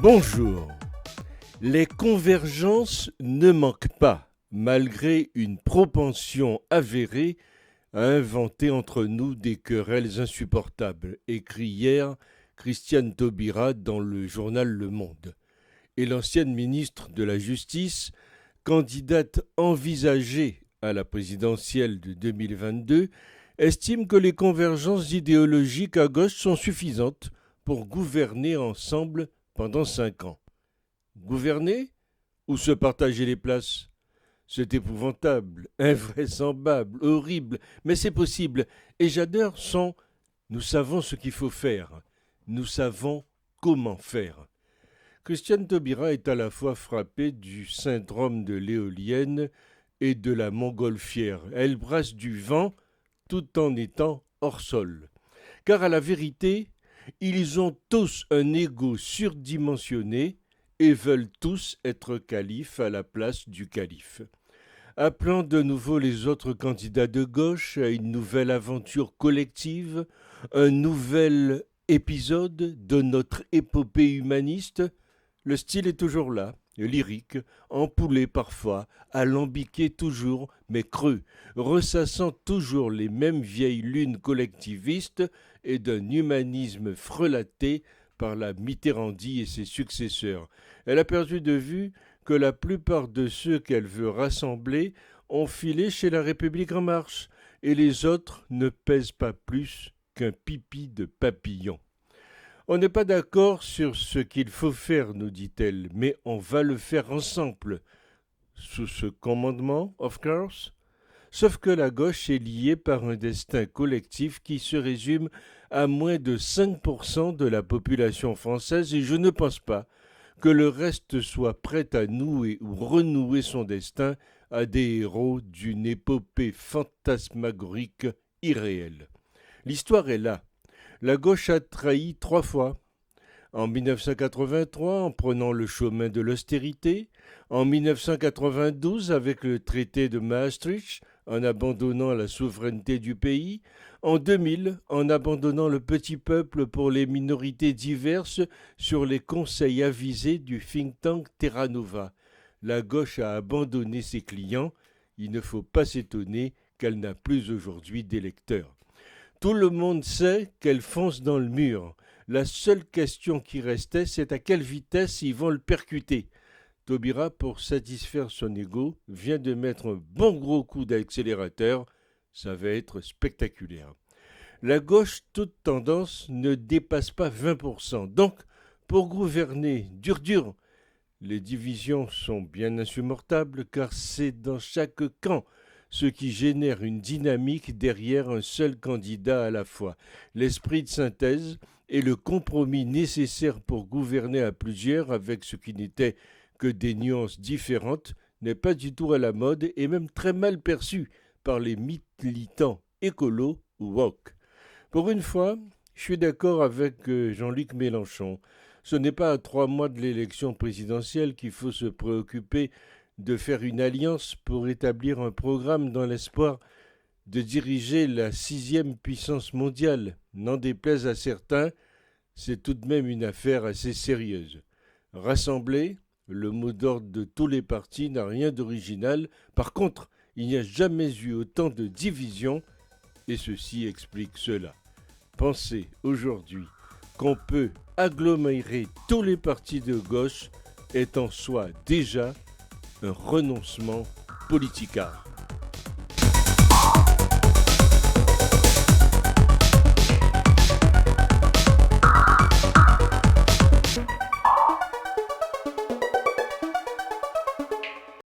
Bonjour. Les convergences ne manquent pas, malgré une propension avérée à inventer entre nous des querelles insupportables, écrit hier Christiane Taubira dans le journal Le Monde. Et l'ancienne ministre de la Justice, candidate envisagée à la présidentielle de 2022, estime que les convergences idéologiques à gauche sont suffisantes pour gouverner ensemble pendant 5 ans. Gouverner ou se partager les places? C'est épouvantable, invraisemblable, horrible, mais c'est possible. Et j'adore son « nous savons ce qu'il faut faire, nous savons comment faire ». Christiane Taubira est à la fois frappée du syndrome de l'éolienne et de la montgolfière. Elle brasse du vent tout en étant hors sol. Car à la vérité, ils ont tous un ego surdimensionné et veulent tous être califes à la place du calife. Appelant de nouveau les autres candidats de gauche à une nouvelle aventure collective, un nouvel épisode de notre épopée humaniste, le style est toujours là, lyrique, empoulé parfois, alambiqué toujours, mais creux, ressassant toujours les mêmes vieilles lunes collectivistes et d'un humanisme frelaté par la Mitterrandie et ses successeurs. Elle a perdu de vue que la plupart de ceux qu'elle veut rassembler ont filé chez La République En Marche, et les autres ne pèsent pas plus qu'un pipi de papillon. On n'est pas d'accord sur ce qu'il faut faire, nous dit-elle, mais on va le faire ensemble. Sous ce commandement, of course. Sauf que la gauche est liée par un destin collectif qui se résume à moins de 5% de la population française, et je ne pense pas que le reste soit prêt à nouer ou renouer son destin à des héros d'une épopée fantasmagorique irréelle. L'histoire est là. La gauche a trahi 3 fois. En 1983, en prenant le chemin de l'austérité, en 1992 avec le traité de Maastricht, en abandonnant la souveraineté du pays, en 2000 en abandonnant le petit peuple pour les minorités diverses sur les conseils avisés du think tank Terra Nova. La gauche a abandonné ses clients, il ne faut pas s'étonner qu'elle n'a plus aujourd'hui d'électeurs. Tout le monde sait qu'elle fonce dans le mur. La seule question qui restait, c'est à quelle vitesse ils vont le percuter. Taubira, pour satisfaire son ego, vient de mettre un bon gros coup d'accélérateur. Ça va être spectaculaire. La gauche, toute tendance, ne dépasse pas 20%. Donc, pour gouverner dur, les divisions sont bien insupportables car c'est dans chaque camp ce qui génère une dynamique derrière un seul candidat à la fois. L'esprit de synthèse et le compromis nécessaire pour gouverner à plusieurs avec ce qui n'était que des nuances différentes n'est pas du tout à la mode et même très mal perçu par les militants écolos ou woke. Pour une fois, je suis d'accord avec Jean-Luc Mélenchon. Ce n'est pas à 3 mois de l'élection présidentielle qu'il faut se préoccuper de faire une alliance pour établir un programme dans l'espoir de diriger la 6e puissance mondiale. N'en déplaise à certains, c'est tout de même une affaire assez sérieuse. Rassembler, le mot d'ordre de tous les partis n'a rien d'original. Par contre, il n'y a jamais eu autant de divisions, et ceci explique cela. Pensez aujourd'hui qu'on peut agglomérer tous les partis de gauche est en soi déjà un renoncement politicard.